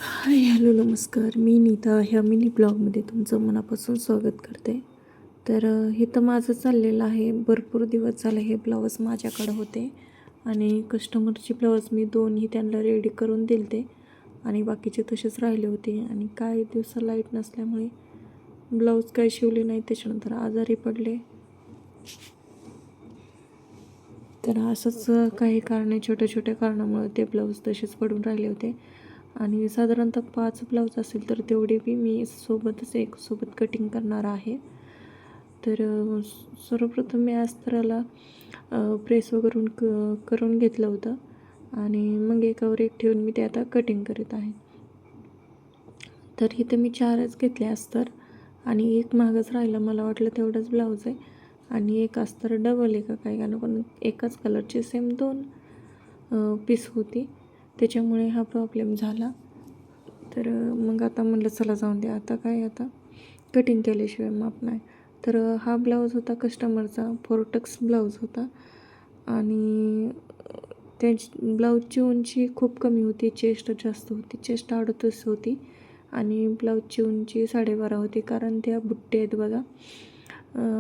Hi hello नमस्कार. मी नीता ह्या mini ब्लॉगमध्ये तुमचं मनापासून स्वागत करते. तर हे तर माझं चाललेलं आहे. भरपूर दिवस झाले हे ब्लाऊज माझ्याकडं होते आणि कस्टमरची ब्लाऊज मी दोन्ही त्यांना रेडी करून दिले आणि बाकीचे तसेच राहिले होते. आणि काही दिवस लाईट नसल्यामुळे ब्लाऊज काही शिवले नाही, त्याच्यानंतर आजारी पडले. तर असंच काही कारणे, छोट्या छोट्या कारणामुळे ते ब्लाऊज तसेच पडून राहिले होते. आणि साधारणतः 5 ब्लाऊज असेल तर तेवढे बी मी सोबत कटिंग करणार आहे. तर सर्वप्रथम मी अस्तराला प्रेस करून घेतलं होतं आणि मग एकावर एक ठेवून मी ते आता कटिंग करीत आहे. तर इथे मी 4च घेतले अस्तर आणि एक मागच राहिला. मला वाटलं तेवढंच ब्लाऊज आहे आणि एक अस्तर डबल आहे का काय, कारण पण एकाच कलरचे सेम 2 पीस होती, त्याच्यामुळे हा प्रॉब्लेम झाला. तर मग आता म्हणलं चला जाऊन दे, आता कटिंग केल्याशिवाय माप नाही. तर हा ब्लाऊज होता कस्टमरचा, फोरटक्स ब्लाऊज होता आणि त्याची ब्लाऊजची उंची खूप कमी होती, चेस्ट जास्त होती. चेस्ट 38 होती आणि ब्लाऊजची उंची 12.5 होती, कारण त्या बुट्ट्या आहेत बघा,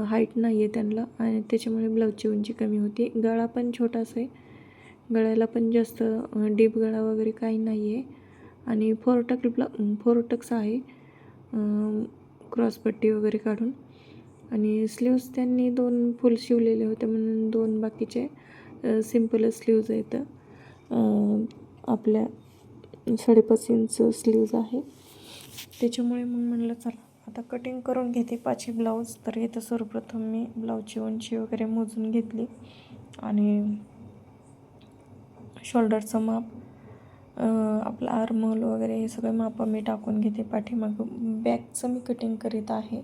हाईट नाही आहे त्यांना आणि त्याच्यामुळे ब्लाऊजची उंची कमी होती. गळा पण छोटासा आहे, गळ्याला पण जास्त डीप गळा वगैरे काही नाही आहे आणि फोरटक्स आहे, क्रॉसपट्टी वगैरे काढून. आणि स्लीव्ज त्यांनी 2 फुल शिवलेले होते म्हणून 2 बाकीचे सिम्पलच स्लीव्ज आहेत. आपल्या 5.5 इंच स्लीव्ज आहे, त्याच्यामुळे मग म्हणलं चला आता कटिंग करून घेते 5 ब्लाऊज. तर इथं सर्वप्रथम मी ब्लाऊजची उंची वगैरे मोजून घेतली आणि शोल्डरचं माप, आपलं आर्महोल वगैरे हे सगळं माप मी टाकून घेते. पाठीमागं बॅकचं मी कटिंग करीत आहे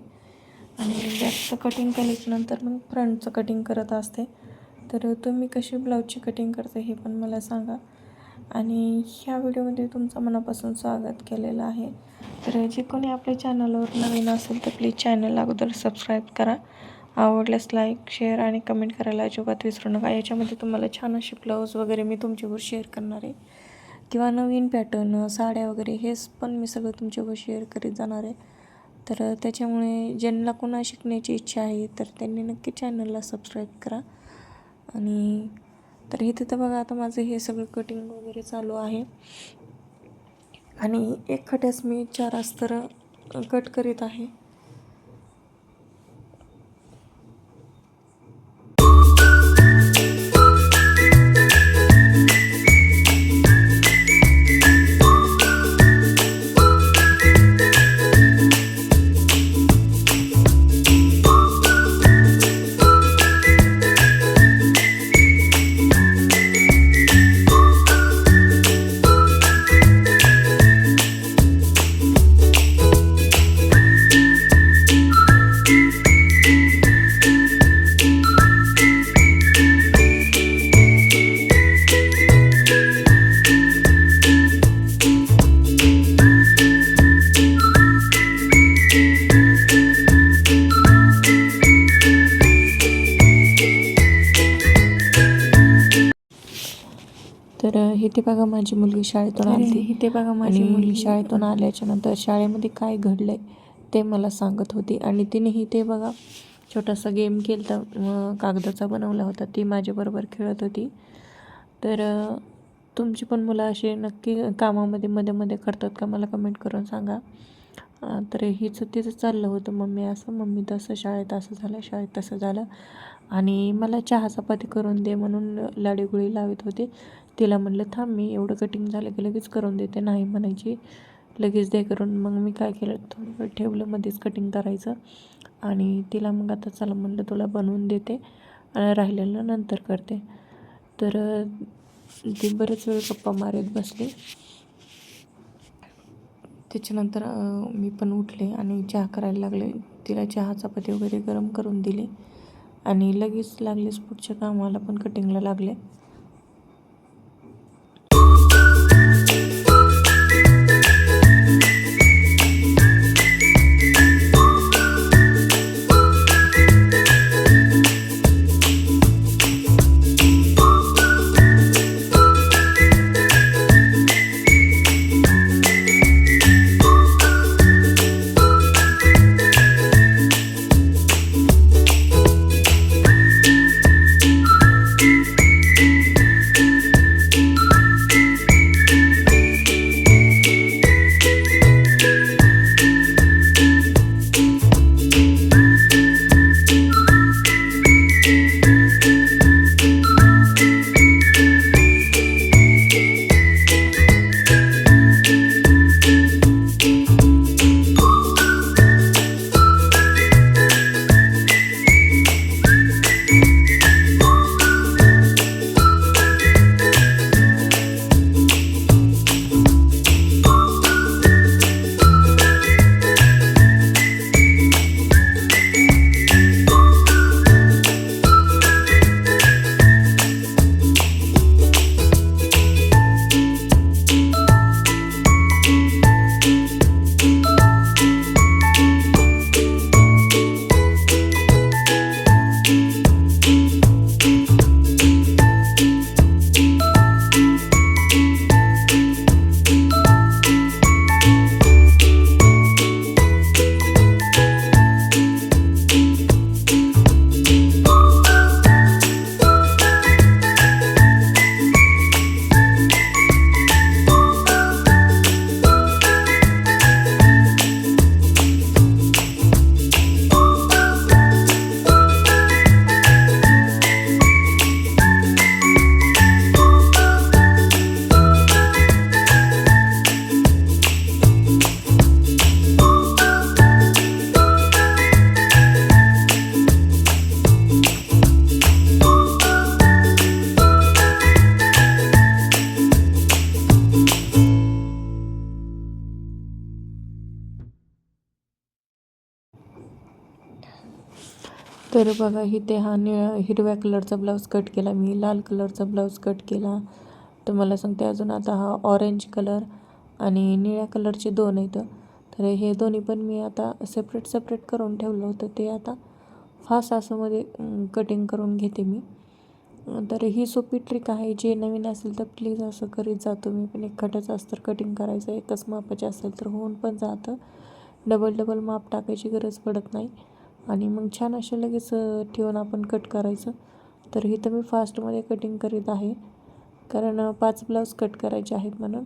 आणि बॅकचं कटिंग केल्याच्यानंतर मग फ्रंटचं कटिंग करत असते. तर तुम्ही कशी ब्लाऊजची कटिंग करते हे पण मला सांगा आणि ह्या व्हिडिओमध्ये तुमचं मनापासून स्वागत केलेलं आहे. तर जे कोणी आपल्या चॅनलवर नवीन असेल तर प्लीज चॅनल अगोदर सबस्क्राईब करा. आवडल्यास लाईक, शेअर आणि कमेंट करायला अजिबात विसरू नका. याच्यामध्ये तुम्हाला छान असे ब्लाऊज वगैरे मी तुमच्यावर शेअर करणार आहे किंवा नवीन पॅटर्न, साड्या वगैरे हेच पण मी सगळं तुमच्यावर शेअर करीत जाणार आहे. तर त्याच्यामुळे ज्यांना कोणा शिकण्याची इच्छा आहे तर त्यांनी नक्की चॅनलला सबस्क्राईब करा. आणि तर इथे तर बघा आता माझं हे सगळं कटिंग वगैरे चालू आहे आणि एक खट्यास मी 4 अस्तर कट करीत आहे. तर इथे बघा माझी मुलगी शाळेतून आली. इथे बघा माझी मुलगी शाळेतून आल्याच्या नंतर शाळेमध्ये काय घडलं आहे ते मला सांगत होती आणि तिनेही ते बघा छोटासा गेम केला होता, कागदाचा बनवला होता, ती माझ्याबरोबर खेळत होती. तर तुमची पण मुलं असे नक्की कामामध्ये मध्ये करतात का, मला कमेंट करून सांगा. तर तिचं चाललं होतं, मम्मी असं, मम्मी तसं, शाळेत असं झालं, शाळेत तसं झालं आणि मला चहा चपाती करून दे म्हणून लाडीगुळी लावत होते. तिला म्हटलं थांब, मी एवढं कटिंग झालं की लगेच करून देते, नाही म्हणायची, लगेच दे करून. मग मी काय केलं, थोडं वेळ ठेवलं, मध्येच कटिंग करायचं आणि तिला मग आता चला म्हटलं तुला बनवून देते आणि राहिलेलं नंतर करते. तर ती बरेच वेळ गप्पा मारत बसली. त्याच्यानंतर मी पण उठले आणि चहा करायला लागले. तिला चहा चपाती वगैरे गरम करून दिली आणि लगेच लागलेच पुढच्या कामाला पण कटिंगला लागले. तर बघा इथे हा हिरव्या कलरचा ब्लाऊज कट केला मी, लाल कलरचा ब्लाऊज कट केला. तुम्हाला सांगते अजून आता हा ऑरेंज कलर आणि निळ्या कलरचे 2 आहेत. तर हे दोन्ही पण मी आता सेपरेट करून ठेवलं होतं. ते आता फास्ट असंमध्ये कटिंग करून घेते मी. तर ही सोपी ट्रिक आहे. जे नवीन असेल तर प्लीज असं करीत जातो मी पण. एकखट्याचं अस्तर कटिंग करायचं, एकच मापाचे असेल तर होऊन पण जातं. डबल माप टाकायची गरज पडत नाही आणि मग छान असे लगेच ठेवून आपण कट करायचं. तर इथं मी फास्टमध्ये कटिंग करीत आहे कारण 5 ब्लाऊज कट करायचे आहेत म्हणून.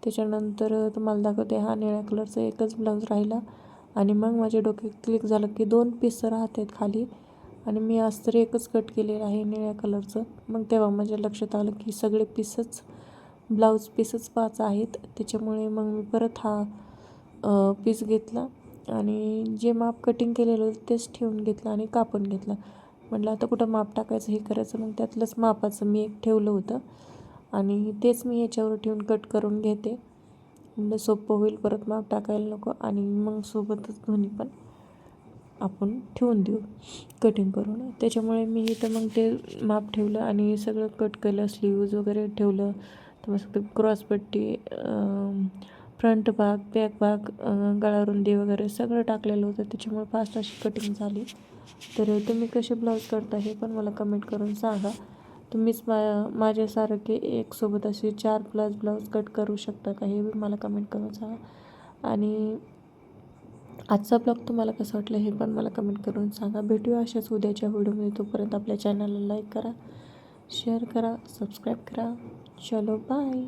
त्याच्यानंतर तुम्हाला दाखवते हा निळ्या कलरचा एकच ब्लाऊज राहिला आणि मग माझ्या डोक्यात क्लिक झालं की 2 पीस राहत आहेत खाली आणि मी अस्तर एकच कट केलेलं आहे निळ्या कलरचं. मग तेव्हा माझ्या लक्षात आलं की सगळे ब्लाऊज पीसच 5 आहेत. त्याच्यामुळे मग मी परत हा पीस घेतला आणि जे माप कटिंग केलेलं होतं तेच ठेवून घेतलं आणि कापून घेतलं. म्हटलं आता कुठं माप टाकायचं हे करायचं. मग त्यातलंच मापाचं मी एक ठेवलं होतं आणि तेच मी याच्यावर ठेवून कट करून घेते. म्हणजे सोपं होईल, परत माप टाकायला नको आणि मग सोबतच दोन्ही पण आपण ठेवून देऊ कटिंग करून. त्याच्यामुळे मी इथं मग ते माप ठेवलं आणि सगळं कट केलं, स्लीव्ज वगैरे ठेवलं. तर मग क्रॉसपट्टी, फ्रंट भाग, बॅक भाग, गळारुंदी वगैरे सगळं टाकलेलं होतं. त्याच्यामुळे फास्ट अशी कटिंग झाली. तर तुम्ही कसे ब्लाऊज करता हे पण मला कमेंट करून सांगा. तुम्हीच माझ्यासारखे एकसोबत असे 4 ब्लाऊज कट करू शकता का हे मला कमेंट करून सांगा. आणि आजचा ब्लॉग तुम्हाला कसं वाटलं हे पण मला कमेंट करून सांगा. भेटूया अशाच उद्याच्या व्हिडिओमध्ये. तोपर्यंत आपल्या चॅनलला लाईक करा, शेअर करा, सबस्क्राईब करा. चलो बाय.